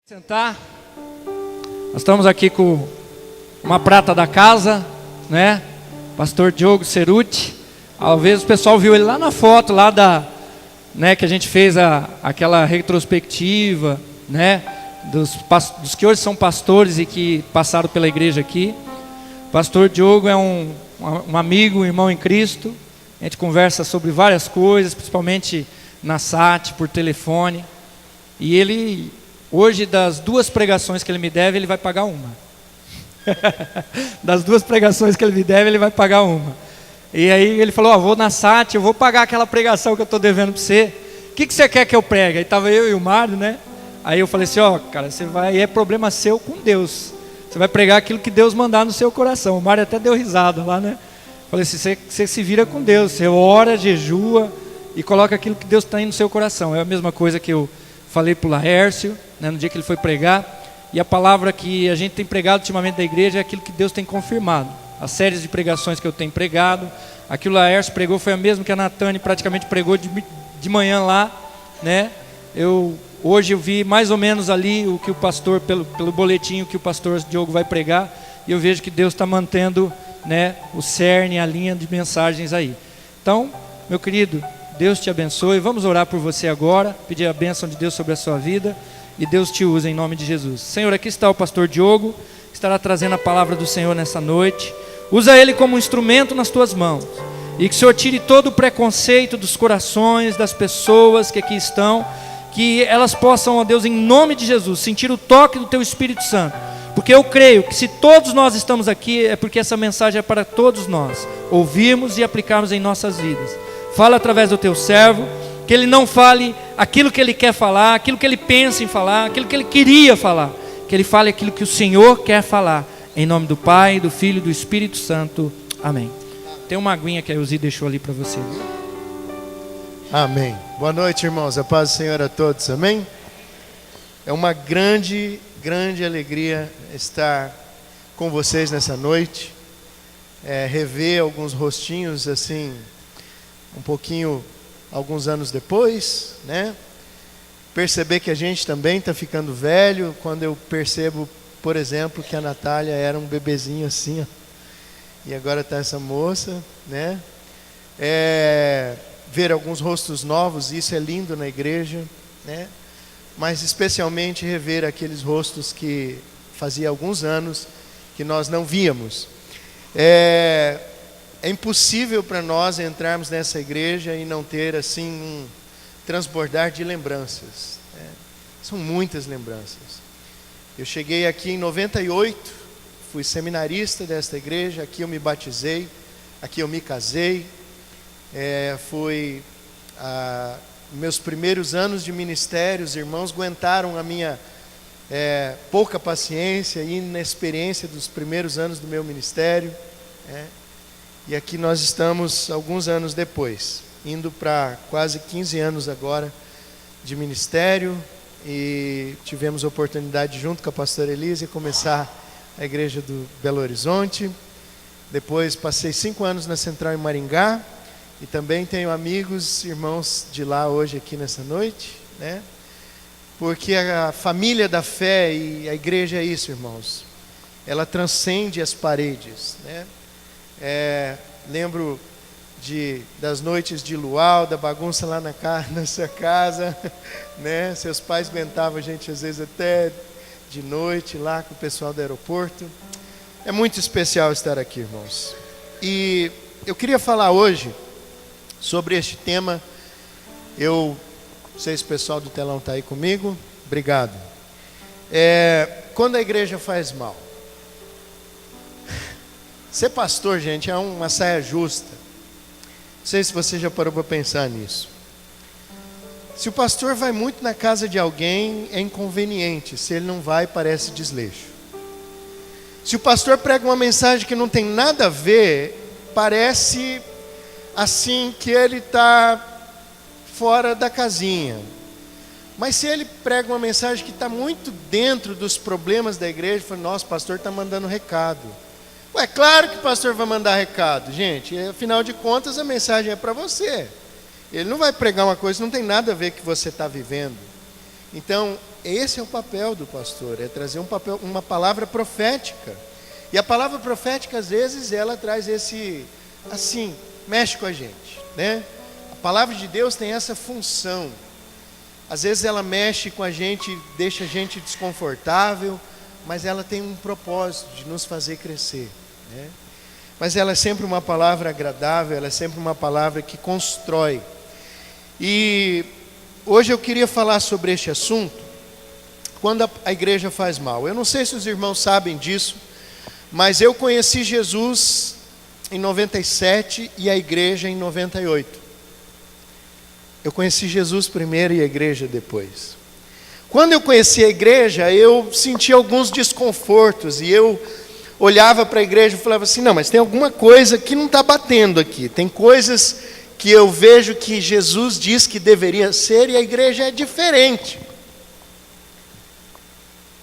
Sentar. Nós estamos aqui com uma prata da casa, né? Pastor Diogo Ceruti. Talvez o pessoal viu ele lá na foto, lá né, que a gente fez aquela retrospectiva, né? Dos que hoje são pastores e que passaram pela igreja aqui. Pastor Diogo é um amigo, um irmão em Cristo. A gente conversa sobre várias coisas, principalmente na SAT, por telefone. E ele, hoje, das 2 pregações que ele me deve, ele vai pagar uma. Das 2 pregações que ele me deve, ele vai pagar uma. E aí ele falou, vou na SAT, eu vou pagar aquela pregação que eu estou devendo para você. O que você quer que eu pregue? Aí estava eu e o Mário, né? Aí eu falei assim, cara, você vai, é problema seu com Deus. Você vai pregar aquilo que Deus mandar no seu coração. O Mário até deu risada lá, né? Falei assim, você se vira com Deus, você ora, jejua e coloca aquilo que Deus está aí no seu coração. É a mesma coisa que eu falei para o Laércio, né, no dia que ele foi pregar. E a palavra que a gente tem pregado ultimamente da igreja é aquilo que Deus tem confirmado. As séries de pregações que eu tenho pregado, aquilo que o Laércio pregou foi a mesma que a Natane praticamente pregou de manhã lá, né? Hoje eu vi mais ou menos ali o que o pastor, pelo boletim, que o pastor Diogo vai pregar, e eu vejo que Deus está mantendo, né, o cerne, a linha de mensagens aí. Então, meu querido, Deus te abençoe. Vamos orar por você agora, pedir a bênção de Deus sobre a sua vida, e Deus te usa em nome de Jesus. Senhor, aqui está o pastor Diogo, que estará trazendo a palavra do Senhor nessa noite. Usa ele como um instrumento nas tuas mãos, e que o Senhor tire todo o preconceito dos corações das pessoas que aqui estão, que elas possam, ó Deus, em nome de Jesus, sentir o toque do teu Espírito Santo, porque eu creio que se todos nós estamos aqui, é porque essa mensagem é para todos nós ouvirmos e aplicarmos em nossas vidas. Fala através do teu servo, que ele não fale aquilo que ele quer falar, aquilo que ele pensa em falar, aquilo que ele queria falar, que ele fale aquilo que o Senhor quer falar, em nome do Pai, do Filho e do Espírito Santo, amém. Tem uma aguinha que a Elzi deixou ali para você. Amém. Boa noite, irmãos, a paz do Senhor a todos, amém? É uma grande alegria estar com vocês nessa noite, rever alguns rostinhos assim, um pouquinho, alguns anos depois, né? Perceber que a gente também está ficando velho, quando eu percebo, por exemplo, que a Natália era um bebezinho assim, ó, e agora está essa moça, né? Ver alguns rostos novos, isso é lindo na igreja, né? Mas especialmente rever aqueles rostos que fazia alguns anos que nós não víamos. É impossível para nós entrarmos nessa igreja e não ter assim um transbordar de lembranças, né? São muitas lembranças. Eu cheguei aqui em 98, fui seminarista desta igreja, aqui eu me batizei, aqui eu me casei, fui meus primeiros anos de ministério, os irmãos aguentaram a minha pouca paciência e inexperiência dos primeiros anos do meu ministério, e aqui nós estamos alguns anos depois, indo para quase 15 anos agora de ministério, e tivemos a oportunidade junto com a pastora Elise começar a igreja do Belo Horizonte. Depois passei 5 anos na Central em Maringá, e também tenho amigos, irmãos de lá hoje aqui nessa noite, né? Porque a família da fé e a igreja é isso, irmãos. Ela transcende as paredes, né? Lembro das noites de luau, da bagunça lá na sua casa, né? Seus pais aguentavam a gente às vezes até de noite lá com o pessoal do aeroporto. É muito especial estar aqui, irmãos. E eu queria falar hoje sobre este tema. Eu não sei se o pessoal do telão está aí comigo. Obrigado. Quando a igreja faz mal. Ser pastor, gente, é uma saia justa. Não sei se você já parou para pensar nisso. Se o pastor vai muito na casa de alguém, é inconveniente. Se ele não vai, parece desleixo. Se o pastor prega uma mensagem que não tem nada a ver, parece assim que ele está fora da casinha. Mas se ele prega uma mensagem que está muito dentro dos problemas da igreja, fala, nossa, o pastor está mandando recado. É claro que o pastor vai mandar recado, gente. Afinal de contas, a mensagem é para você. Ele não vai pregar uma coisa que não tem nada a ver com o que você está vivendo. Então, Esse é o papel do pastor, é trazer uma palavra profética. E a palavra profética, às vezes, ela traz mexe com a gente, né? A palavra de Deus tem essa função. Às vezes ela mexe com a gente, deixa a gente desconfortável, mas ela tem um propósito de nos fazer crescer, né? Mas ela é sempre uma palavra agradável, ela é sempre uma palavra que constrói. E hoje eu queria falar sobre este assunto, quando a igreja faz mal. Eu não sei se os irmãos sabem disso, mas eu conheci Jesus em 97 e a igreja em 98. Eu conheci Jesus primeiro e a igreja depois. Quando eu conheci a igreja, eu senti alguns desconfortos e eu olhava para a igreja e falava assim, não, mas tem alguma coisa que não está batendo aqui. Tem coisas que eu vejo que Jesus diz que deveria ser e a igreja é diferente.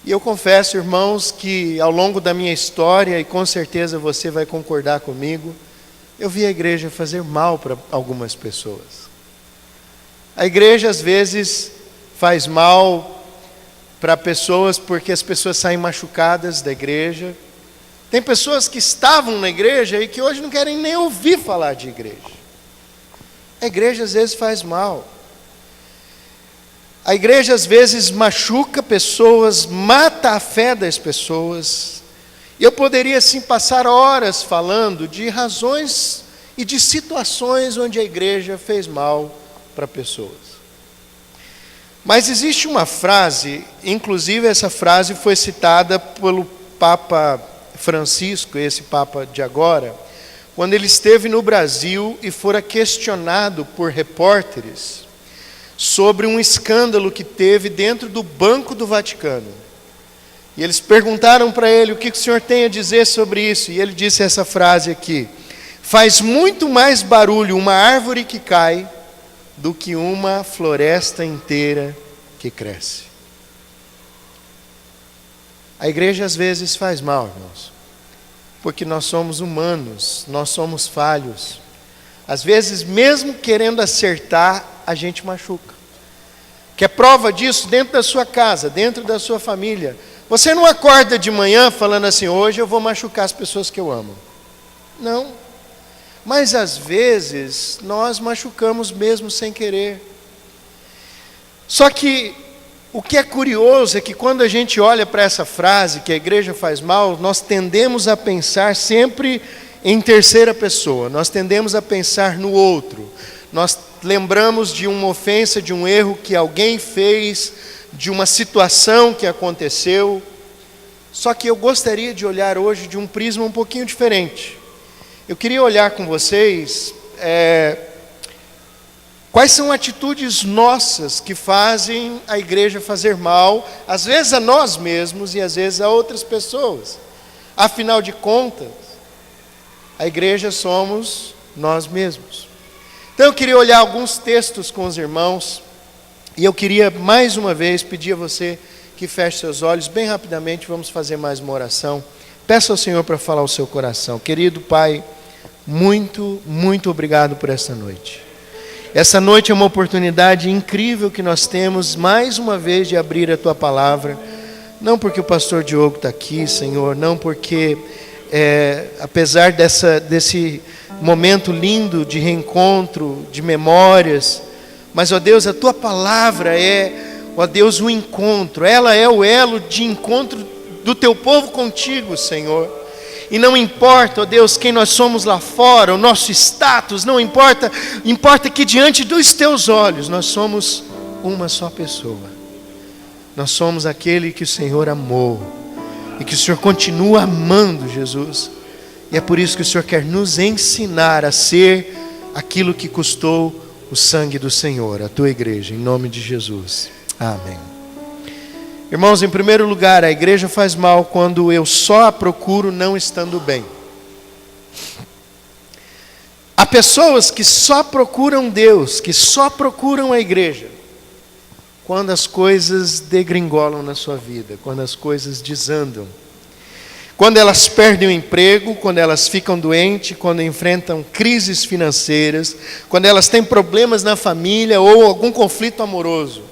E eu confesso, irmãos, que ao longo da minha história, e com certeza você vai concordar comigo, eu vi a igreja fazer mal para algumas pessoas. A igreja às vezes faz mal para pessoas porque as pessoas saem machucadas da igreja. Tem pessoas que estavam na igreja e que hoje não querem nem ouvir falar de igreja. A igreja às vezes faz mal. A igreja às vezes machuca pessoas, mata a fé das pessoas. E eu poderia sim passar horas falando de razões e de situações onde a igreja fez mal para pessoas. Mas existe uma frase, inclusive essa frase foi citada pelo Papa Francisco, esse Papa de agora, quando ele esteve no Brasil e fora questionado por repórteres sobre um escândalo que teve dentro do Banco do Vaticano. E eles perguntaram para ele, o que o senhor tem a dizer sobre isso? E ele disse essa frase aqui, faz muito mais barulho uma árvore que cai do que uma floresta inteira que cresce. A igreja às vezes faz mal, irmãos, porque nós somos humanos, nós somos falhos. Às vezes, mesmo querendo acertar, a gente machuca. Que é prova disso dentro da sua casa, dentro da sua família. Você não acorda de manhã falando assim, hoje eu vou machucar as pessoas que eu amo. Não. Mas às vezes, nós machucamos mesmo sem querer. Só que, o que é curioso é que quando a gente olha para essa frase, que a igreja faz mal, nós tendemos a pensar sempre em terceira pessoa. Nós tendemos a pensar no outro. Nós lembramos de uma ofensa, de um erro que alguém fez, de uma situação que aconteceu. Só que eu gostaria de olhar hoje de um prisma um pouquinho diferente. Eu queria olhar com vocês quais são atitudes nossas que fazem a igreja fazer mal, às vezes a nós mesmos e às vezes a outras pessoas. Afinal de contas, a igreja somos nós mesmos. Então eu queria olhar alguns textos com os irmãos, e eu queria mais uma vez pedir a você que feche seus olhos, bem rapidamente, vamos fazer mais uma oração. Peço ao Senhor para falar o seu coração. Querido Pai, muito, muito obrigado por esta noite. Essa noite é uma oportunidade incrível que nós temos, mais uma vez, de abrir a Tua Palavra. Não porque o pastor Diogo está aqui, Senhor, não porque, apesar desse momento lindo de reencontro, de memórias, mas, ó Deus, a Tua Palavra é, ó Deus, o encontro. Ela é o elo de encontro do Teu povo contigo, Senhor. E não importa, ó Deus, quem nós somos lá fora, o nosso status, não importa, importa que diante dos Teus olhos nós somos uma só pessoa. Nós somos aquele que o Senhor amou e que o Senhor continua amando, Jesus. E é por isso que o Senhor quer nos ensinar a ser aquilo que custou o sangue do Senhor, a Tua igreja, em nome de Jesus. Amém. Irmãos, em primeiro lugar, a igreja faz mal quando eu só a procuro não estando bem. Há pessoas que só procuram Deus, que só procuram a igreja, quando as coisas degringolam na sua vida, quando as coisas desandam. Quando elas perdem o emprego, quando elas ficam doentes, quando enfrentam crises financeiras, quando elas têm problemas na família ou algum conflito amoroso.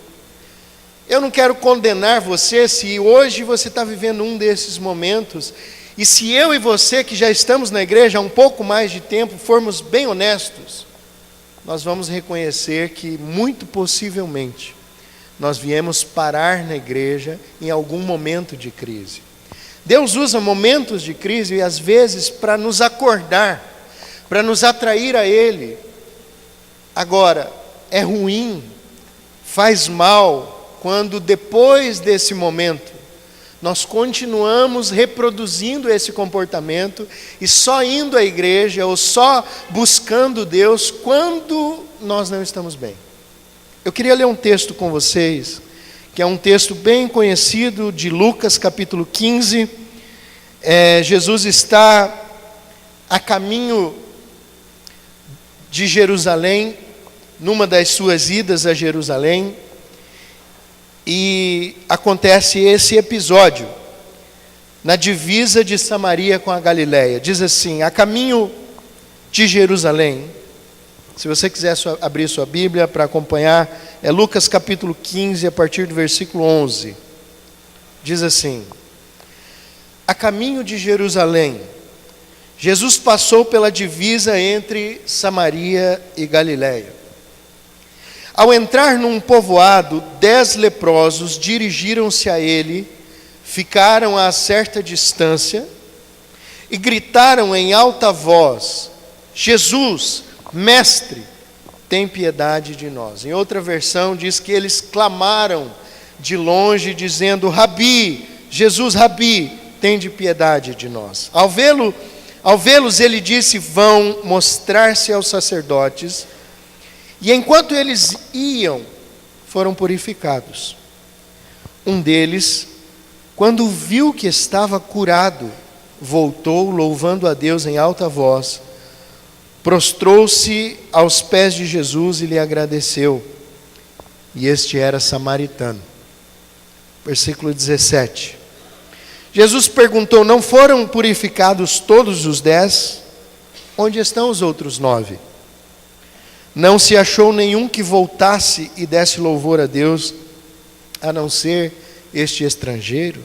Eu não quero condenar você se hoje você está vivendo um desses momentos, e se eu e você que já estamos na igreja há um pouco mais de tempo, formos bem honestos, nós vamos reconhecer que muito possivelmente nós viemos parar na igreja em algum momento de crise. Deus usa momentos de crise e às vezes para nos acordar, para nos atrair a Ele. Agora, é ruim, faz mal, quando depois desse momento, nós continuamos reproduzindo esse comportamento e só indo à igreja ou só buscando Deus quando nós não estamos bem. Eu queria ler um texto com vocês, que é um texto bem conhecido de Lucas capítulo 15. Jesus está a caminho de Jerusalém, numa das suas idas a Jerusalém, e acontece esse episódio na divisa de Samaria com a Galileia. Diz assim: a caminho de Jerusalém. Se você quiser abrir sua Bíblia para acompanhar, é Lucas capítulo 15, a partir do versículo 11. Diz assim: a caminho de Jerusalém, Jesus passou pela divisa entre Samaria e Galileia. Ao entrar num povoado, 10 leprosos dirigiram-se a ele, ficaram a certa distância e gritaram em alta voz: Jesus, Mestre, tem piedade de nós. Em outra versão diz que eles clamaram de longe, dizendo: Rabi, Jesus, Rabi, tende piedade de nós. Ao vê-los, ele disse: vão mostrar-se aos sacerdotes. E enquanto eles iam, foram purificados. Um deles, quando viu que estava curado, voltou, louvando a Deus em alta voz, prostrou-se aos pés de Jesus e lhe agradeceu. E este era samaritano. Versículo 17. Jesus perguntou: não foram purificados todos os 10? Onde estão os outros 9? Não se achou nenhum que voltasse e desse louvor a Deus, a não ser este estrangeiro?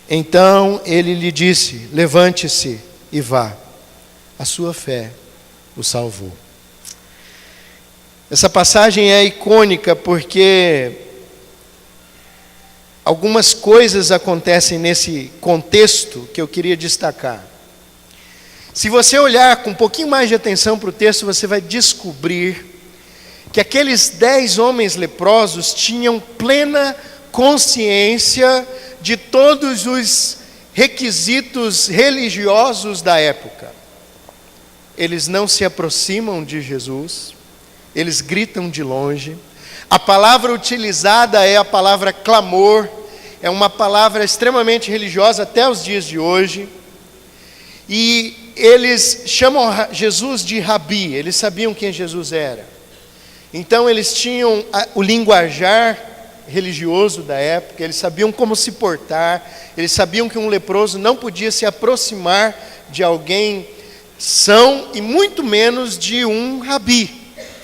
Então ele lhe disse: levante-se e vá, a sua fé o salvou. Essa passagem é icônica porque algumas coisas acontecem nesse contexto que eu queria destacar. Se você olhar com um pouquinho mais de atenção para o texto, você vai descobrir que aqueles 10 homens leprosos tinham plena consciência de todos os requisitos religiosos da época. Eles não se aproximam de Jesus, eles gritam de longe. A palavra utilizada é a palavra clamor, é uma palavra extremamente religiosa até os dias de hoje. E eles chamam Jesus de Rabi, eles sabiam quem Jesus era. Então eles tinham o linguajar religioso da época, eles sabiam como se portar, eles sabiam que um leproso não podia se aproximar de alguém são, e muito menos de um rabi,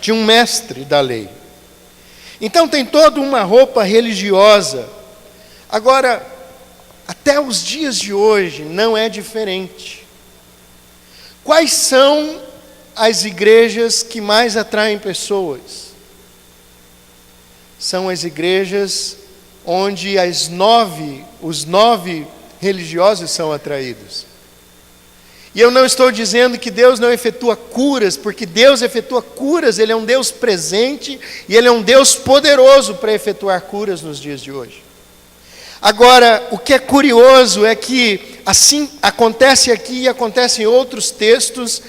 de um mestre da lei. Então tem toda uma roupa religiosa. Agora, até os dias de hoje não é diferente. Quais são as igrejas que mais atraem pessoas? São as igrejas onde os 9 religiosos são atraídos. E eu não estou dizendo que Deus não efetua curas, porque Deus efetua curas, Ele é um Deus presente e Ele é um Deus poderoso para efetuar curas nos dias de hoje. Agora, o que é curioso é que assim acontece aqui e acontece em outros textos,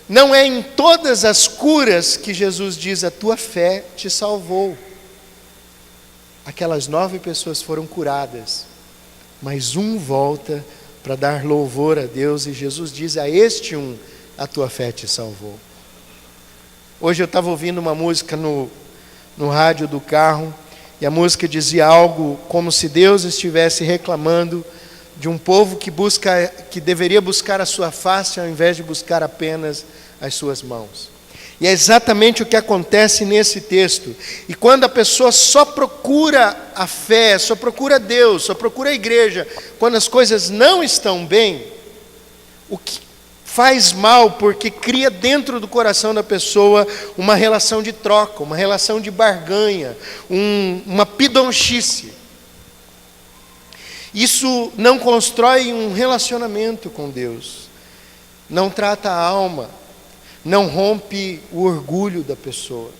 não é em todas as curas que Jesus diz: a tua fé te salvou. Aquelas 9 pessoas foram curadas, mas um volta para dar louvor a Deus, e Jesus diz a este um: a tua fé te salvou. Hoje eu estava ouvindo uma música no rádio do carro, e a música dizia algo como se Deus estivesse reclamando de um povo que deveria buscar a sua face ao invés de buscar apenas as suas mãos. E é exatamente o que acontece nesse texto. E quando a pessoa só procura a fé, só procura Deus, só procura a igreja, quando as coisas não estão bem, o que faz mal, porque cria dentro do coração da pessoa uma relação de troca, uma relação de barganha, uma pidonchice. Isso não constrói um relacionamento com Deus, não trata a alma, não rompe o orgulho da pessoa.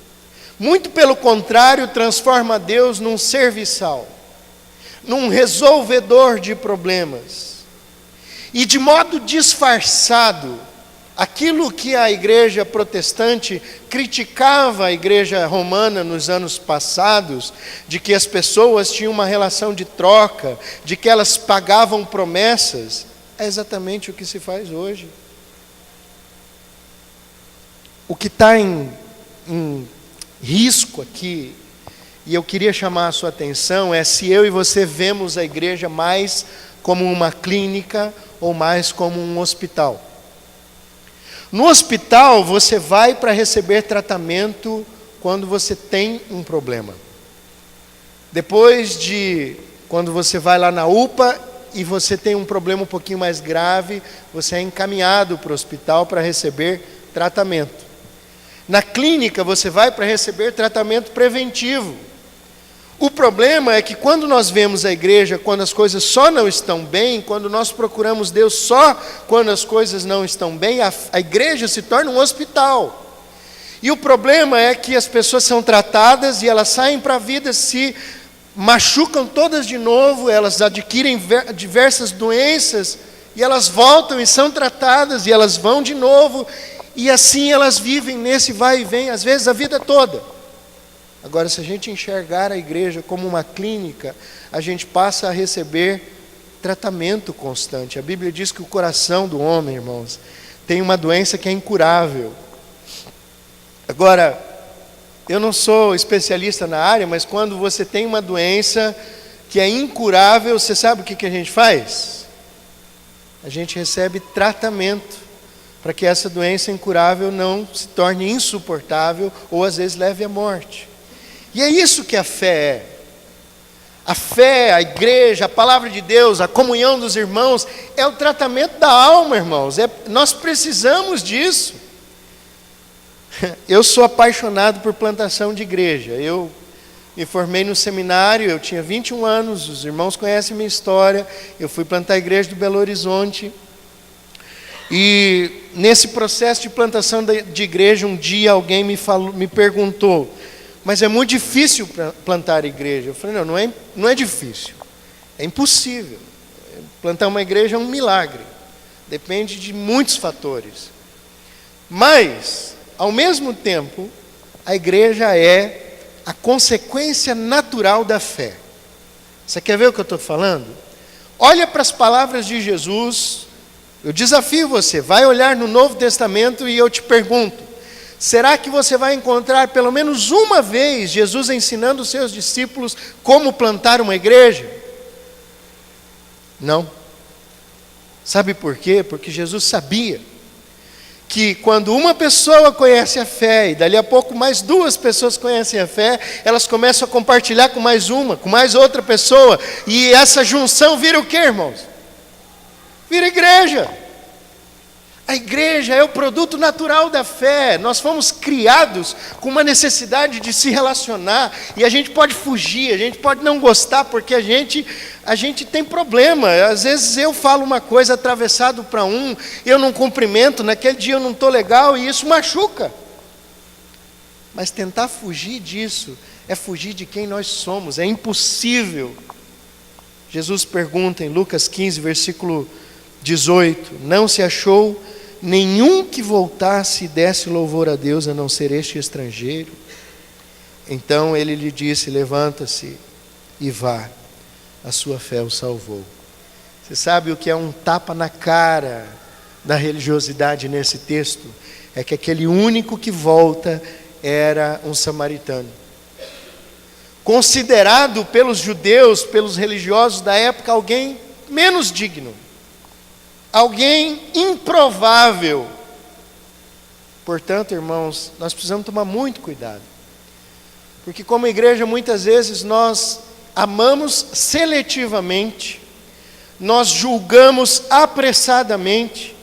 Muito pelo contrário, transforma Deus num serviçal, num resolvedor de problemas. E de modo disfarçado, aquilo que a igreja protestante criticava a igreja romana nos anos passados, de que as pessoas tinham uma relação de troca, de que elas pagavam promessas, é exatamente o que se faz hoje. O que está em risco aqui, e eu queria chamar a sua atenção, é se eu e você vemos a igreja mais como uma clínica ou mais como um hospital. No hospital, você vai para receber tratamento quando você tem um problema. Depois quando você vai lá na UPA e você tem um problema um pouquinho mais grave, você é encaminhado para o hospital para receber tratamento. Na clínica, você vai para receber tratamento preventivo. O problema é que quando nós vemos a igreja, quando as coisas só não estão bem, quando nós procuramos Deus só quando as coisas não estão bem, a igreja se torna um hospital. E o problema é que as pessoas são tratadas e elas saem para a vida, se machucam todas de novo, elas adquirem diversas doenças, e elas voltam e são tratadas, e elas vão de novo, e assim elas vivem nesse vai e vem, às vezes a vida toda. Agora, se a gente enxergar a igreja como uma clínica, a gente passa a receber tratamento constante. A Bíblia diz que o coração do homem, irmãos, tem uma doença que é incurável. Agora, eu não sou especialista na área, mas quando você tem uma doença que é incurável, você sabe o que a gente faz? A gente recebe tratamento para que essa doença incurável não se torne insuportável ou às vezes leve à morte. E é isso que a fé é. A fé, a igreja, a palavra de Deus, a comunhão dos irmãos, é o tratamento da alma, irmãos. Nós precisamos disso. Eu sou apaixonado por plantação de igreja. Eu me formei no seminário, eu tinha 21 anos, os irmãos conhecem minha história. Eu fui plantar a igreja do Belo Horizonte. E nesse processo de plantação de igreja, um dia alguém me perguntou: mas é muito difícil plantar igreja. Eu falei: não é difícil, é impossível. Plantar uma igreja é um milagre, depende de muitos fatores. Mas, ao mesmo tempo, a igreja é a consequência natural da fé. Você quer ver o que eu estou falando? Olha para as palavras de Jesus. Eu desafio você, vai olhar no Novo Testamento e eu te pergunto: será que você vai encontrar pelo menos uma vez Jesus ensinando os seus discípulos como plantar uma igreja? Não. Sabe por quê? Porque Jesus sabia que quando uma pessoa conhece a fé, e dali a pouco mais duas pessoas conhecem a fé, elas começam a compartilhar com mais uma, com mais outra pessoa, e essa junção vira o quê, irmãos? Vira igreja. A igreja é o produto natural da fé. Nós fomos criados com uma necessidade de se relacionar, e a gente pode fugir, a gente pode não gostar, porque a gente tem problema. Às vezes eu falo uma coisa atravessado para eu não cumprimento, naquele dia eu não estou legal, e isso machuca. Mas tentar fugir disso é fugir de quem nós somos, é impossível. Jesus pergunta em Lucas 15, versículo 18: não se achou nenhum que voltasse e desse louvor a Deus, a não ser este estrangeiro? Então ele lhe disse: levanta-se e vá, a sua fé o salvou. Você sabe o que é um tapa na cara da religiosidade nesse texto? É que aquele único que volta era um samaritano, considerado pelos judeus, pelos religiosos da época, alguém menos digno, alguém improvável. Portanto, irmãos, nós precisamos tomar muito cuidado. Porque como igreja, muitas vezes nós amamos seletivamente, nós julgamos apressadamente,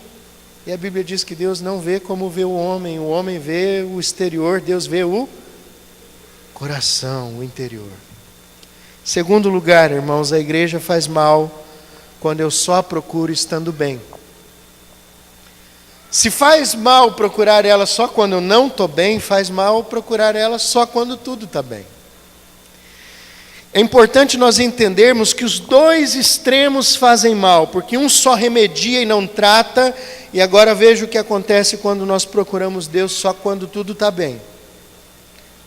e a Bíblia diz que Deus não vê como vê o homem vê o exterior, Deus vê o coração, o interior. Segundo lugar, irmãos, a igreja faz mal quando eu só a procuro estando bem. Se faz mal procurar ela só quando eu não estou bem, faz mal procurar ela só quando tudo está bem. É importante nós entendermos que os dois extremos fazem mal, porque um só remedia e não trata, e agora veja o que acontece quando nós procuramos Deus só quando tudo está bem.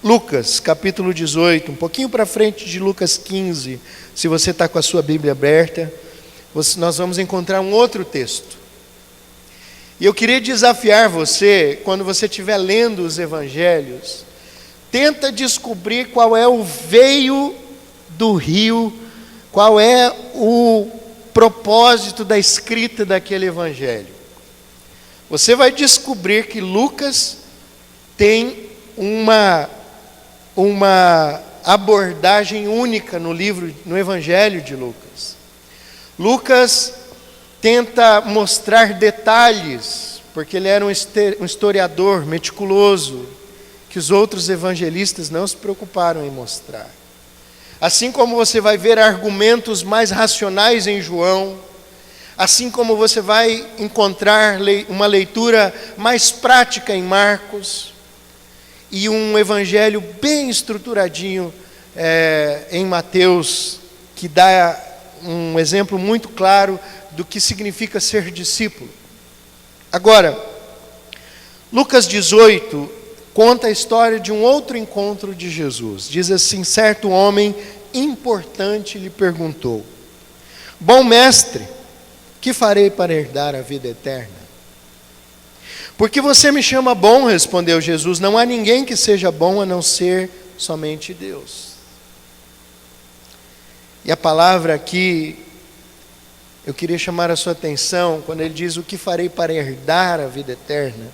Lucas, capítulo 18, um pouquinho para frente de Lucas 15, se você está com a sua Bíblia aberta, nós vamos encontrar um outro texto. E eu queria desafiar você, quando você estiver lendo os evangelhos, tenta descobrir qual é o veio do rio, qual é o propósito da escrita daquele evangelho. Você vai descobrir que Lucas tem uma abordagem única no evangelho de Lucas. Lucas tenta mostrar detalhes, porque ele era um historiador meticuloso, que os outros evangelistas não se preocuparam em mostrar. Assim como você vai ver argumentos mais racionais em João, assim como você vai encontrar uma leitura mais prática em Marcos, e um evangelho bem estruturadinho em Mateus, que dá um exemplo muito claro do que significa ser discípulo. Agora, Lucas 18 conta a história de um outro encontro de Jesus. Diz assim: certo homem importante lhe perguntou: bom mestre, que farei para herdar a vida eterna? Porque você me chama bom, respondeu Jesus, não há ninguém que seja bom a não ser somente Deus. E a palavra aqui, eu queria chamar a sua atenção, quando ele diz o que farei para herdar a vida eterna.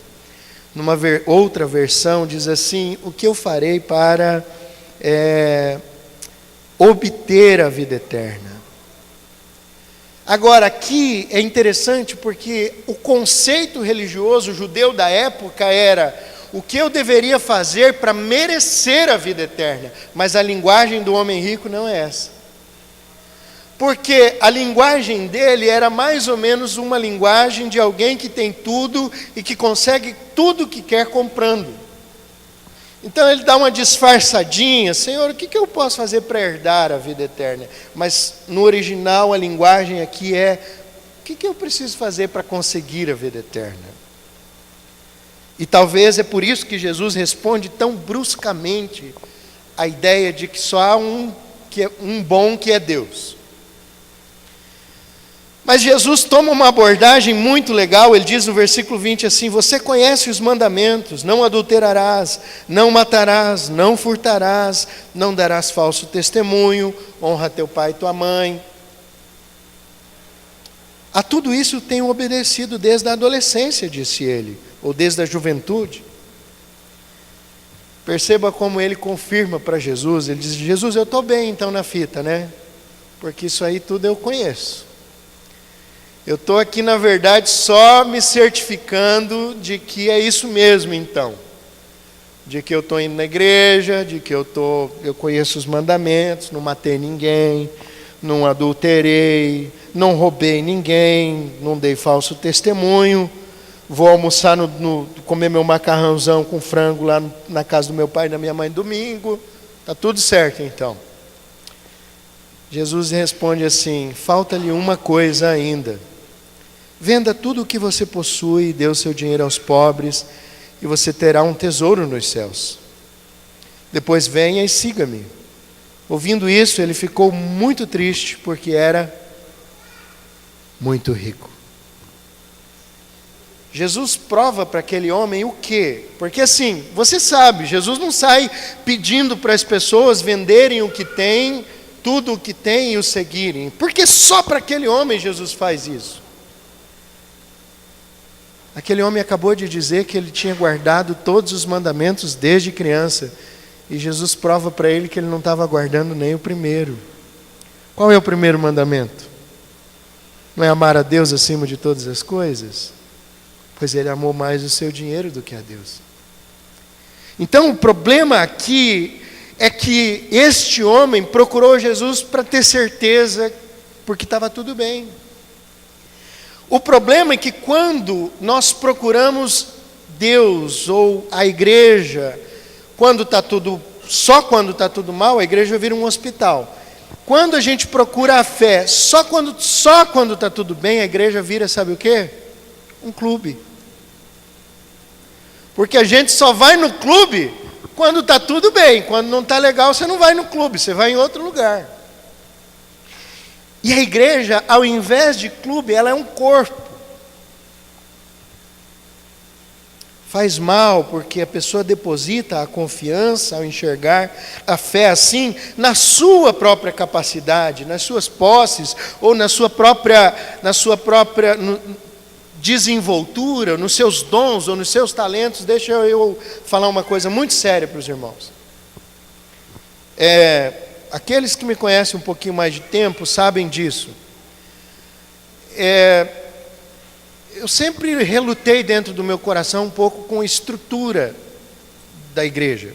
Numa outra versão diz assim: o que eu farei para obter a vida eterna. Agora aqui é interessante porque o conceito religioso judeu da época era o que eu deveria fazer para merecer a vida eterna, mas a linguagem do homem rico não é essa. Porque a linguagem dele era mais ou menos uma linguagem de alguém que tem tudo e que consegue tudo o que quer comprando. Então ele dá uma disfarçadinha: Senhor, o que eu posso fazer para herdar a vida eterna? Mas no original a linguagem aqui é: o que eu preciso fazer para conseguir a vida eterna? E talvez é por isso que Jesus responde tão bruscamente a ideia de que só há um bom que é Deus. Mas Jesus toma uma abordagem muito legal. Ele diz no versículo 20 assim: você conhece os mandamentos: não adulterarás, não matarás, não furtarás, não darás falso testemunho, honra teu pai e tua mãe. A tudo isso tenho obedecido desde a adolescência, disse ele, ou desde a juventude. Perceba como ele confirma para Jesus. Ele diz: Jesus, eu estou bem então na fita, né? Porque isso aí tudo eu conheço. Eu estou aqui, na verdade, só me certificando de que é isso mesmo, então. De que eu estou indo na igreja, de que eu conheço os mandamentos, não matei ninguém, não adulterei, não roubei ninguém, não dei falso testemunho, vou almoçar, comer meu macarrãozão com frango lá na casa do meu pai e da minha mãe domingo. Está tudo certo, então. Jesus responde assim: falta-lhe uma coisa ainda. Venda tudo o que você possui e dê o seu dinheiro aos pobres, e você terá um tesouro nos céus. Depois venha e siga-me. Ouvindo isso, ele ficou muito triste, porque era muito rico. Jesus prova para aquele homem o quê? Porque assim, você sabe, Jesus não sai pedindo para as pessoas venderem o que têm, tudo o que têm e o seguirem. Porque só para aquele homem Jesus faz isso. Aquele homem acabou de dizer que ele tinha guardado todos os mandamentos desde criança. E Jesus prova para ele que ele não estava guardando nem o primeiro. Qual é o primeiro mandamento? Não é amar a Deus acima de todas as coisas? Pois ele amou mais o seu dinheiro do que a Deus. Então o problema aqui é que este homem procurou Jesus para ter certeza, porque estava tudo bem. O problema é que quando nós procuramos Deus ou a igreja, só quando está tudo mal, a igreja vira um hospital. Quando a gente procura a fé só quando está tudo bem, a igreja vira, sabe o quê? Um clube. Porque a gente só vai no clube quando está tudo bem. Quando não está legal, você não vai no clube, você vai em outro lugar. E a igreja, ao invés de clube, ela é um corpo. Faz mal porque a pessoa deposita a confiança ao enxergar a fé assim na sua própria capacidade, nas suas posses ou na sua própria desenvoltura, nos seus dons ou nos seus talentos. Deixa eu falar uma coisa muito séria para os irmãos. Aqueles que me conhecem um pouquinho mais de tempo sabem disso. Eu sempre relutei dentro do meu coração um pouco com a estrutura da igreja.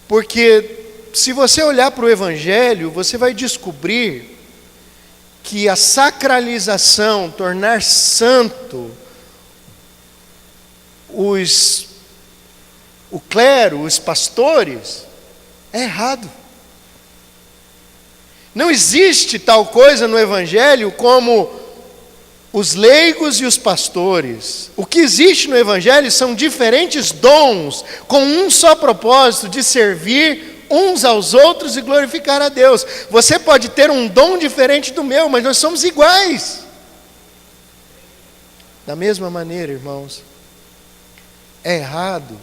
Porque se você olhar para o Evangelho, você vai descobrir que a sacralização, tornar santo o clero, os pastores, é errado. Não existe tal coisa no Evangelho como os leigos e os pastores. O que existe no Evangelho são diferentes dons, com um só propósito, de servir uns aos outros e glorificar a Deus. Você pode ter um dom diferente do meu, mas nós somos iguais. Da mesma maneira, irmãos, é errado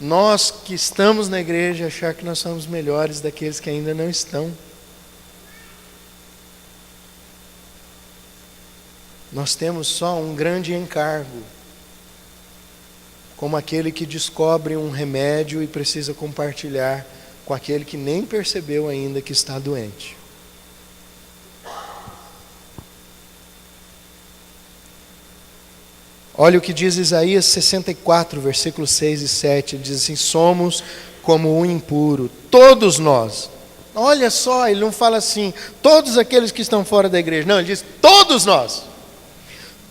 nós que estamos na igreja achar que nós somos melhores daqueles que ainda não estão. Nós temos só um grande encargo, como aquele que descobre um remédio e precisa compartilhar com aquele que nem percebeu ainda que está doente. Olha o que diz Isaías 64, versículos 6 e 7. Ele diz assim: somos como o impuro, todos nós. Olha só, ele não fala assim, todos aqueles que estão fora da igreja. Não, ele diz, todos nós.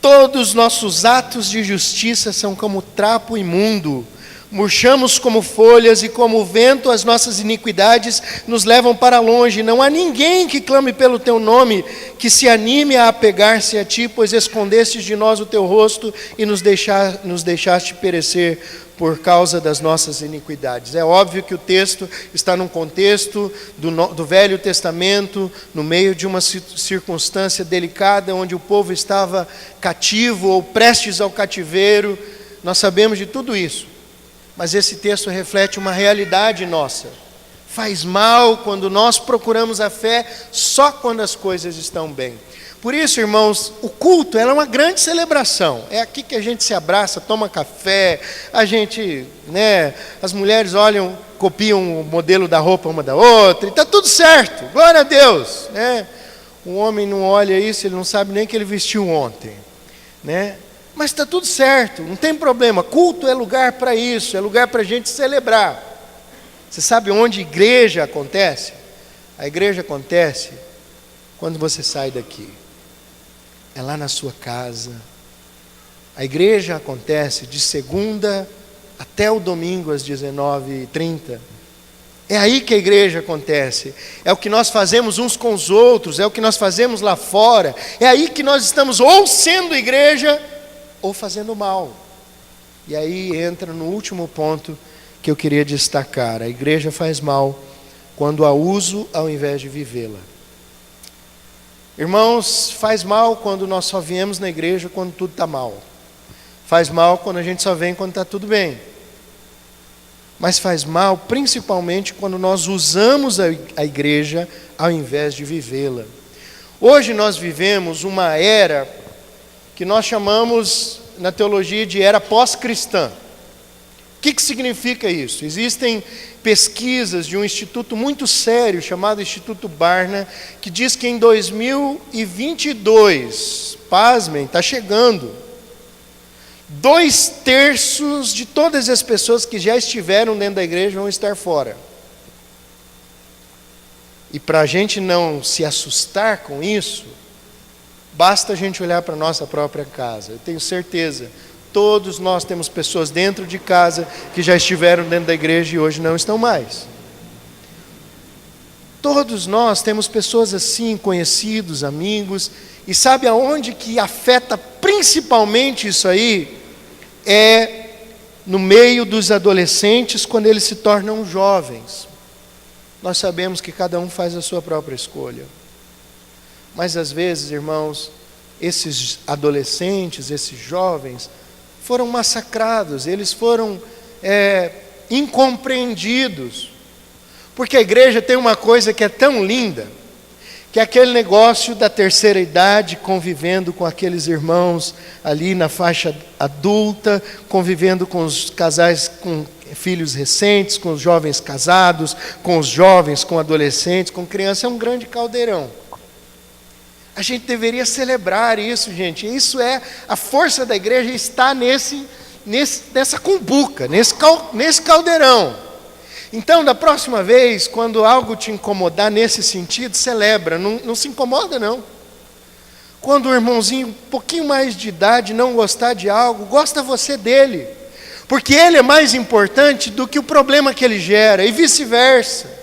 Todos nossos atos de justiça são como trapo imundo. Murchamos como folhas e como o vento as nossas iniquidades nos levam para longe. Não há ninguém que clame pelo teu nome, que se anime a apegar-se a ti, pois escondestes de nós o teu rosto e nos deixaste perecer por causa das nossas iniquidades. É óbvio que o texto está num contexto do Velho Testamento, no meio de uma circunstância delicada, onde o povo estava cativo ou prestes ao cativeiro. Nós sabemos de tudo isso. Mas esse texto reflete uma realidade nossa. Faz mal quando nós procuramos a fé só quando as coisas estão bem. Por isso, irmãos, o culto é uma grande celebração. É aqui que a gente se abraça, toma café, a gente, as mulheres olham, copiam o modelo da roupa uma da outra, e está tudo certo, glória a Deus. O homem não olha isso, ele não sabe nem que ele vestiu ontem. Mas está tudo certo, não tem problema. Culto é lugar para isso, é lugar para a gente celebrar. Você sabe onde igreja acontece? A igreja acontece quando você sai daqui. É lá na sua casa. A igreja acontece de segunda até o domingo às 19h30. É aí que a igreja acontece. É o que nós fazemos uns com os outros, é o que nós fazemos lá fora. É aí que nós estamos ou sendo igreja ou fazendo mal. E aí entra no último ponto que eu queria destacar. A igreja faz mal quando a uso ao invés de vivê-la. Irmãos, faz mal quando nós só viemos na igreja quando tudo está mal. Faz mal quando a gente só vem quando está tudo bem. Mas faz mal principalmente quando nós usamos a igreja ao invés de vivê-la. Hoje nós vivemos uma era que nós chamamos na teologia de era pós-cristã. O que significa isso? Existem pesquisas de um instituto muito sério, chamado Instituto Barna, que diz que em 2022, pasmem, está chegando, 2/3 de todas as pessoas que já estiveram dentro da igreja vão estar fora. E para a gente não se assustar com isso, basta a gente olhar para a nossa própria casa. Eu tenho certeza, todos nós temos pessoas dentro de casa que já estiveram dentro da igreja e hoje não estão mais. Todos nós temos pessoas assim, conhecidos, amigos, e sabe aonde que afeta principalmente isso aí? É no meio dos adolescentes, quando eles se tornam jovens. Nós sabemos que cada um faz a sua própria escolha. Mas às vezes, irmãos, esses adolescentes, esses jovens, foram massacrados, eles foram incompreendidos. Porque a igreja tem uma coisa que é tão linda, que é aquele negócio da terceira idade, convivendo com aqueles irmãos ali na faixa adulta, convivendo com os casais com filhos recentes, com os jovens casados, com os jovens, com adolescentes, com crianças, é um grande caldeirão. A gente deveria celebrar isso, gente. Isso é a força da igreja, está nessa cumbuca, nesse caldeirão. Então, da próxima vez, quando algo te incomodar nesse sentido, celebra, não se incomoda não. Quando o irmãozinho, um pouquinho mais de idade, não gostar de algo, gosta você dele, porque ele é mais importante do que o problema que ele gera, e vice-versa.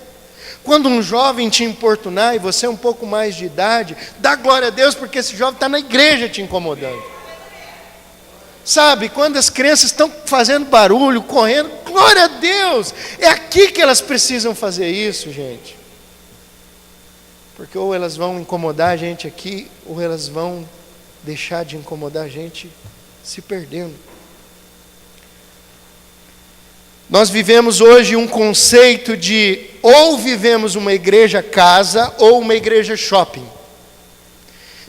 Quando um jovem te importunar e você é um pouco mais de idade, dá glória a Deus, porque esse jovem está na igreja te incomodando. Sabe, quando as crianças estão fazendo barulho, correndo, glória a Deus, é aqui que elas precisam fazer isso, gente. Porque ou elas vão incomodar a gente aqui, ou elas vão deixar de incomodar a gente se perdendo. Nós vivemos hoje um conceito de ou vivemos uma igreja casa ou uma igreja shopping.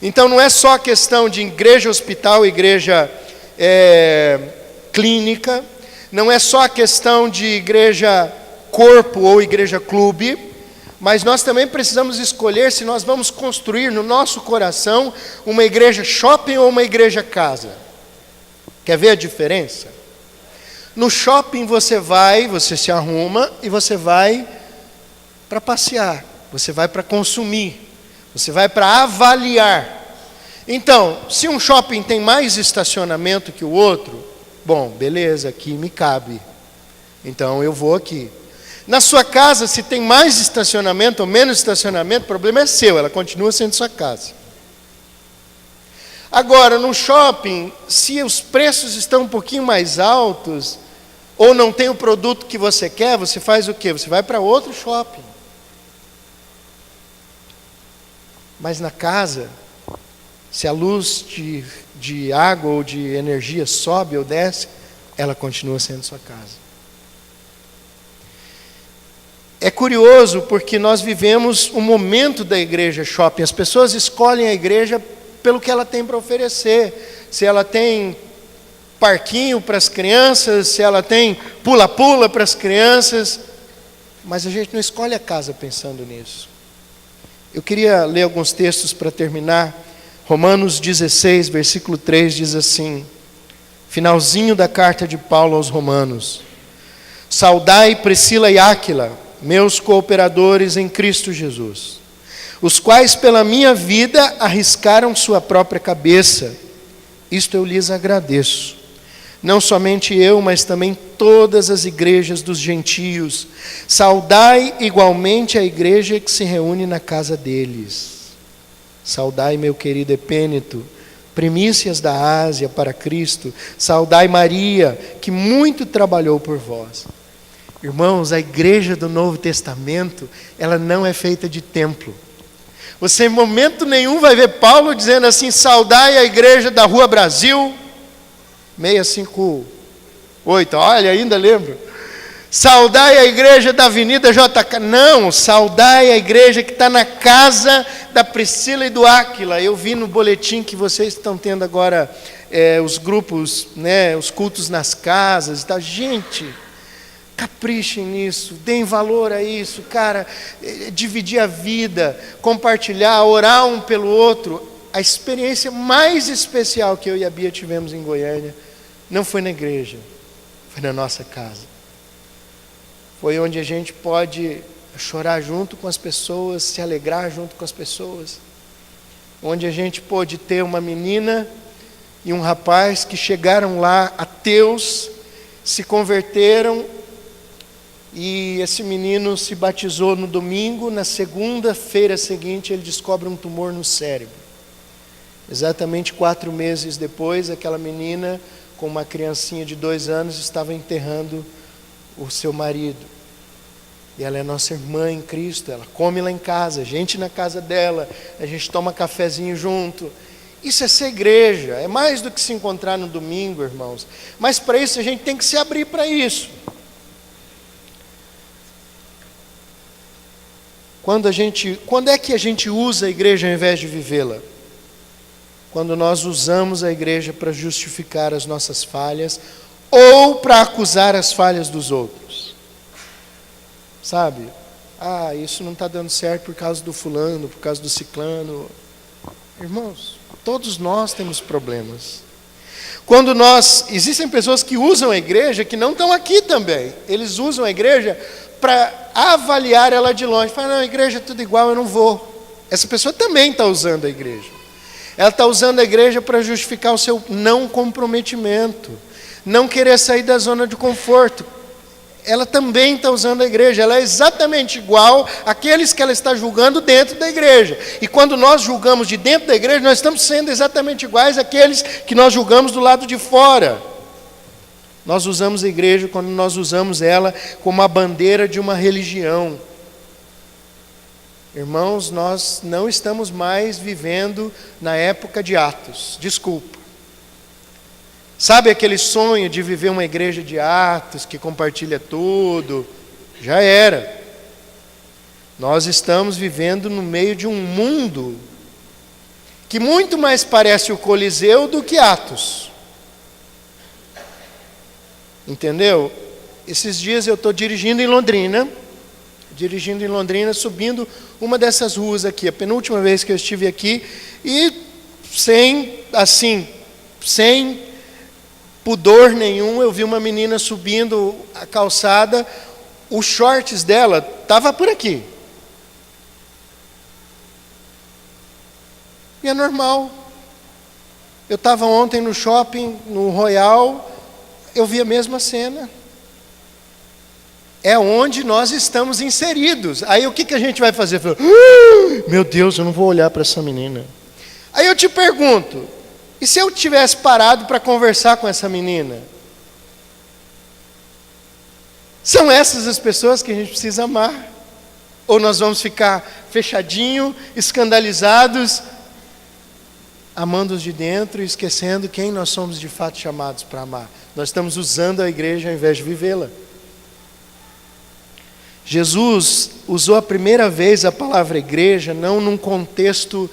Então não é só questão de igreja hospital, igreja clínica, não é só a questão de igreja corpo ou igreja clube, mas nós também precisamos escolher se nós vamos construir no nosso coração uma igreja shopping ou uma igreja casa. Quer ver a diferença? No shopping você se arruma e você vai para passear, você vai para consumir, você vai para avaliar. Então, se um shopping tem mais estacionamento que o outro, bom, beleza, aqui me cabe, então eu vou aqui. Na sua casa, se tem mais estacionamento ou menos estacionamento, o problema é seu, ela continua sendo sua casa. Agora, no shopping, se os preços estão um pouquinho mais altos, ou não tem o produto que você quer, você faz o quê? Você vai para outro shopping. Mas na casa, se a luz de água ou de energia sobe ou desce, ela continua sendo sua casa. É curioso porque nós vivemos um momento da igreja shopping. As pessoas escolhem a igreja pelo que ela tem para oferecer. Se ela tem parquinho para as crianças, se ela tem pula-pula para as crianças. Mas a gente não escolhe a casa pensando nisso. Eu queria ler alguns textos para terminar. Romanos 16, versículo 3 diz assim, finalzinho da carta de Paulo aos Romanos: saudai Priscila e Áquila, meus cooperadores em Cristo Jesus, os quais pela minha vida arriscaram sua própria cabeça. Isto eu lhes agradeço. Não somente eu, mas também todas as igrejas dos gentios. Saudai igualmente a igreja que se reúne na casa deles. Saudai meu querido Epêneto, primícias da Ásia para Cristo. Saudai Maria, que muito trabalhou por vós. Irmãos, a igreja do Novo Testamento, ela não é feita de templo. Você em momento nenhum vai ver Paulo dizendo assim: saudai a igreja da Rua Brasil 658, olha, ainda lembro. Saudai a igreja da Avenida JK. Não, saudai a igreja que está na casa da Priscila e do Áquila. Eu vi no boletim que vocês estão tendo agora os grupos, né, os cultos nas casas e tal. Gente, caprichem nisso, deem valor a isso, cara. Dividir a vida, compartilhar, orar um pelo outro. A experiência mais especial que eu e a Bia tivemos em Goiânia não foi na igreja, foi na nossa casa. Foi onde a gente pode chorar junto com as pessoas, se alegrar junto com as pessoas. Onde a gente pôde ter uma menina e um rapaz que chegaram lá ateus, se converteram, e esse menino se batizou no domingo. Na segunda-feira seguinte ele descobre um tumor no cérebro. Exatamente 4 meses depois, aquela menina com uma criancinha de 2 anos estava enterrando o seu marido. E ela é nossa irmã em Cristo, ela come lá em casa, a gente na casa dela, a gente toma cafezinho junto. Isso é ser igreja, é mais do que se encontrar no domingo, irmãos. Mas para isso a gente tem que se abrir para isso. Quando é que a gente usa a igreja ao invés de vivê-la? Quando nós usamos a igreja para justificar as nossas falhas ou para acusar as falhas dos outros. Sabe? Isso não está dando certo por causa do fulano, por causa do ciclano. Irmãos, todos nós temos problemas. Existem pessoas que usam a igreja que não estão aqui também. Eles usam a igreja para avaliar ela de longe. Fala, não, a igreja é tudo igual, eu não vou. Essa pessoa também está usando a igreja. Ela está usando a igreja para justificar o seu não comprometimento, não querer sair da zona de conforto. Ela também está usando a igreja, ela é exatamente igual àqueles que ela está julgando dentro da igreja. E quando nós julgamos de dentro da igreja, nós estamos sendo exatamente iguais àqueles que nós julgamos do lado de fora. Nós usamos a igreja quando nós usamos ela como a bandeira de uma religião. Irmãos, nós não estamos mais vivendo na época de Atos, desculpa. Sabe aquele sonho de viver uma igreja de Atos, que compartilha tudo? Já era. Nós estamos vivendo no meio de um mundo que muito mais parece o Coliseu do que Atos. Entendeu? Esses dias eu estou dirigindo em Londrina, subindo uma dessas ruas aqui, a penúltima vez que eu estive aqui, e sem pudor nenhum, eu vi uma menina subindo a calçada, os shorts dela estavam por aqui. E é normal. Eu estava ontem no shopping, no Royal, eu vi a mesma cena. É onde nós estamos inseridos. Aí o que a gente vai fazer? Meu Deus, eu não vou olhar para essa menina. Aí eu te pergunto, e se eu tivesse parado para conversar com essa menina? São essas as pessoas que a gente precisa amar? Ou nós vamos ficar fechadinho, escandalizados, amando-os de dentro e esquecendo quem nós somos de fato chamados para amar? Nós estamos usando a igreja ao invés de vivê-la. Jesus usou a primeira vez a palavra igreja, não num contexto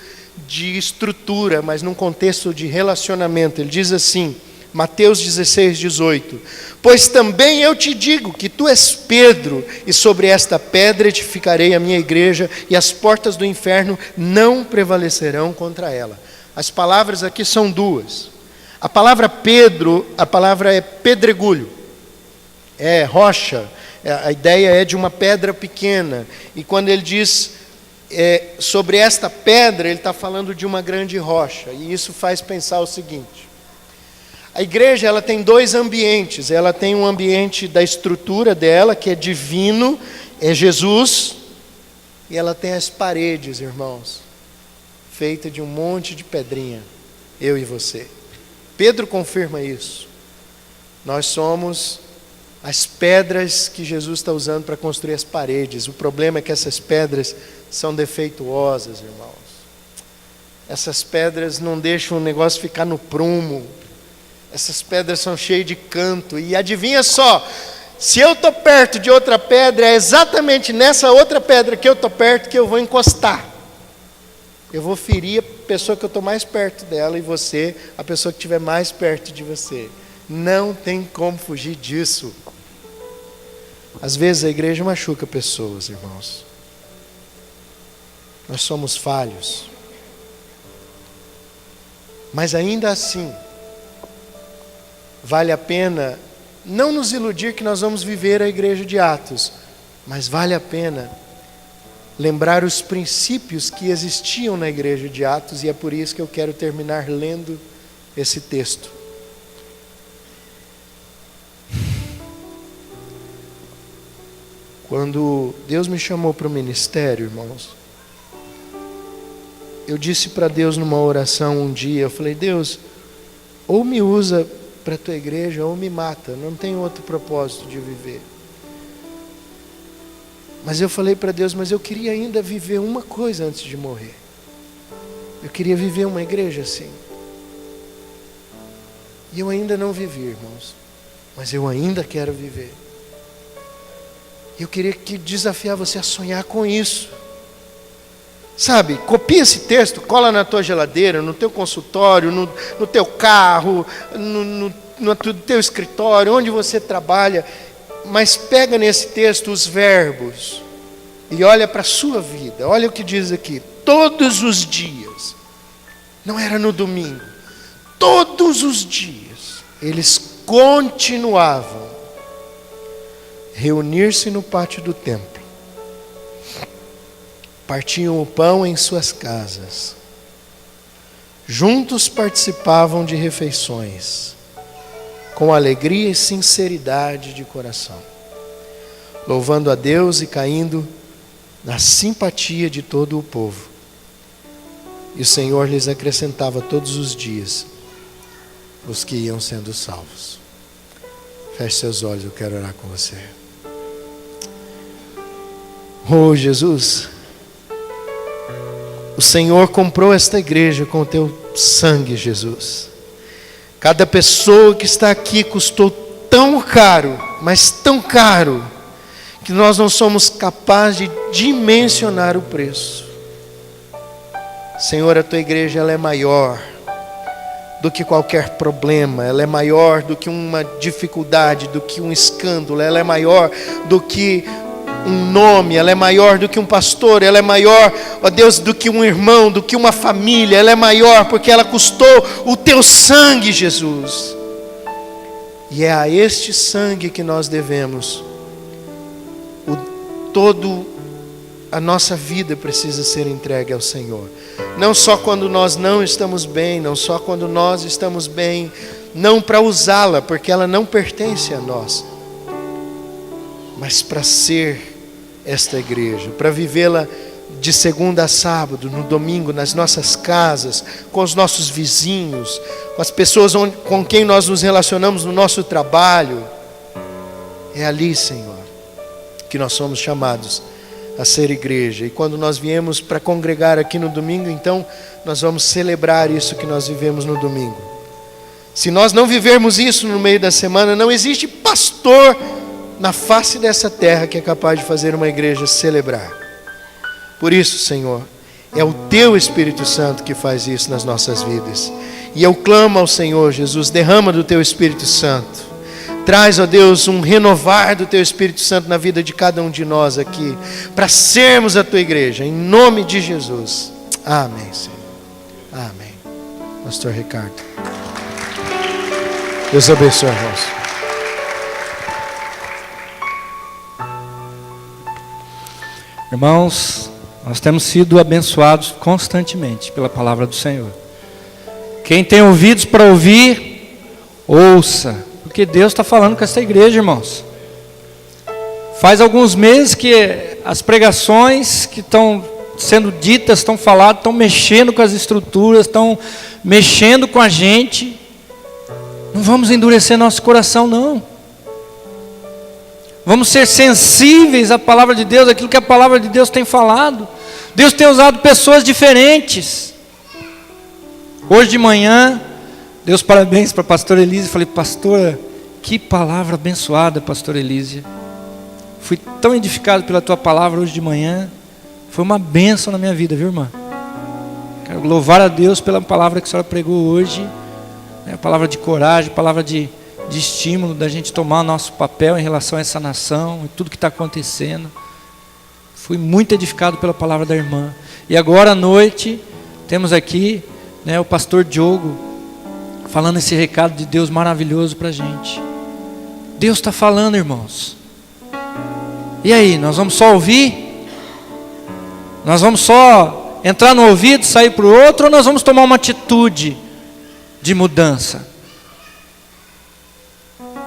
de estrutura, mas num contexto de relacionamento. Ele diz assim, Mateus 16, 18: Pois também eu te digo que tu és Pedro, e sobre esta pedra edificarei a minha igreja, e as portas do inferno não prevalecerão contra ela. As palavras aqui são duas. A palavra Pedro, a palavra é pedregulho, é rocha. A ideia é de uma pedra pequena. E quando ele diz sobre esta pedra, ele está falando de uma grande rocha. E isso faz pensar o seguinte: a igreja, ela tem 2 ambientes. Ela tem um ambiente da estrutura dela, que é divino, é Jesus. E ela tem as paredes, irmãos, feita de um monte de pedrinha, eu e você. Pedro confirma isso. Nós somos as pedras que Jesus está usando para construir as paredes. O problema é que essas pedras são defeituosas, irmãos. Essas pedras não deixam o negócio ficar no prumo. Essas pedras são cheias de canto. E adivinha só, se eu estou perto de outra pedra, é exatamente nessa outra pedra que eu estou perto que eu vou encostar. Eu vou ferir a pessoa que eu estou mais perto dela e você, a pessoa que estiver mais perto de você. Não tem como fugir disso. Às vezes a igreja machuca pessoas, irmãos. Nós somos falhos. Mas ainda assim, vale a pena não nos iludir que nós vamos viver a igreja de Atos, mas vale a pena lembrar os princípios que existiam na igreja de Atos, e é por isso que eu quero terminar lendo esse texto. Quando Deus me chamou para o ministério, irmãos, eu disse para Deus numa oração um dia, eu falei: Deus, ou me usa para a tua igreja ou me mata, não tem outro propósito de viver. Mas eu falei para Deus, mas eu queria ainda viver uma coisa antes de morrer. Eu queria viver uma igreja assim. E eu ainda não vivi, irmãos, mas eu ainda quero viver. Eu queria desafiar você a sonhar com isso. Sabe, copia esse texto, cola na tua geladeira, no teu consultório, no teu carro, no teu escritório, onde você trabalha. Mas pega nesse texto os verbos e olha para a sua vida. Olha o que diz aqui: todos os dias. Não era no domingo. Todos os dias eles continuavam reunir-se no pátio do templo. Partiam o pão em suas casas. Juntos participavam de refeições, com alegria e sinceridade de coração, louvando a Deus e caindo na simpatia de todo o povo. E o Senhor lhes acrescentava todos os dias os que iam sendo salvos. Feche seus olhos, eu quero orar com você. Oh Jesus, o Senhor comprou esta igreja com o teu sangue, Jesus. Cada pessoa que está aqui custou tão caro, mas tão caro, que nós não somos capazes de dimensionar o preço. Senhor, a tua igreja ela é maior do que qualquer problema, ela é maior do que uma dificuldade, do que um escândalo, ela é maior do que um nome, ela é maior do que um pastor, ela é maior, ó Deus, do que um irmão, do que uma família, ela é maior porque ela custou o teu sangue, Jesus. E é a este sangue que nós devemos, a nossa vida precisa ser entregue ao Senhor. Não só quando nós não estamos bem, não só quando nós estamos bem, não para usá-la, porque ela não pertence a nós, mas para ser esta igreja, para vivê-la de segunda a sábado, no domingo, nas nossas casas, com os nossos vizinhos, com as pessoas com quem nós nos relacionamos no nosso trabalho. É ali, Senhor, que nós somos chamados a ser igreja. E quando nós viemos para congregar aqui no domingo, então nós vamos celebrar isso que nós vivemos no domingo. Se nós não vivermos isso no meio da semana, não existe pastor na face dessa terra que é capaz de fazer uma igreja celebrar. Por isso, Senhor, é o teu Espírito Santo que faz isso nas nossas vidas. E eu clamo ao Senhor, Jesus, derrama do teu Espírito Santo. Traz, ó Deus, um renovar do teu Espírito Santo na vida de cada um de nós aqui, para sermos a tua igreja, em nome de Jesus. Amém, Senhor. Amém. Pastor Ricardo. Deus abençoe, irmãos. Irmãos, nós temos sido abençoados constantemente pela palavra do Senhor. Quem tem ouvidos para ouvir, ouça, porque Deus está falando com essa igreja, irmãos. Faz alguns meses que as pregações que estão sendo ditas, estão faladas, estão mexendo com as estruturas, estão mexendo com a gente. Não vamos endurecer nosso coração, não. Vamos ser sensíveis à palavra de Deus, aquilo que a palavra de Deus tem falado. Deus tem usado pessoas diferentes. Hoje de manhã, Deus parabéns para a pastora Elise. Falei: pastora, que palavra abençoada, pastora Elise. Fui tão edificado pela tua palavra hoje de manhã. Foi uma bênção na minha vida, viu, irmã? Quero louvar a Deus pela palavra que a senhora pregou hoje, né? Palavra de coragem, palavra de estímulo da gente tomar nosso papel em relação a essa nação e tudo que está acontecendo. Fui muito edificado pela palavra da irmã. E agora à noite temos aqui, né, o pastor Diogo falando esse recado de Deus maravilhoso para a gente. Deus está falando, irmãos. E aí, nós vamos só ouvir? Nós vamos só entrar no ouvido, sair para o outro, ou nós vamos tomar uma atitude de mudança?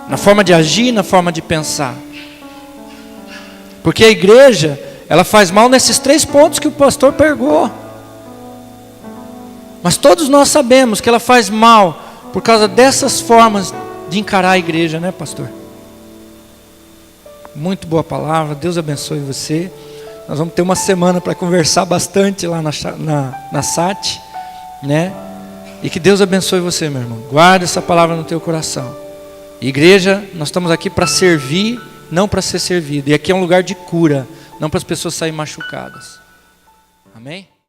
Na forma de agir, na forma de pensar. Porque a igreja, ela faz mal nesses 3 pontos que o pastor pregou. Mas todos nós sabemos que ela faz mal por causa dessas formas de encarar a igreja, né, pastor? Muito boa palavra, Deus abençoe você. Nós vamos ter uma semana para conversar bastante lá na SAT, né? E que Deus abençoe você, meu irmão. Guarda essa palavra no teu coração. Igreja, nós estamos aqui para servir, não para ser servido. E aqui é um lugar de cura, não para as pessoas saírem machucadas. Amém?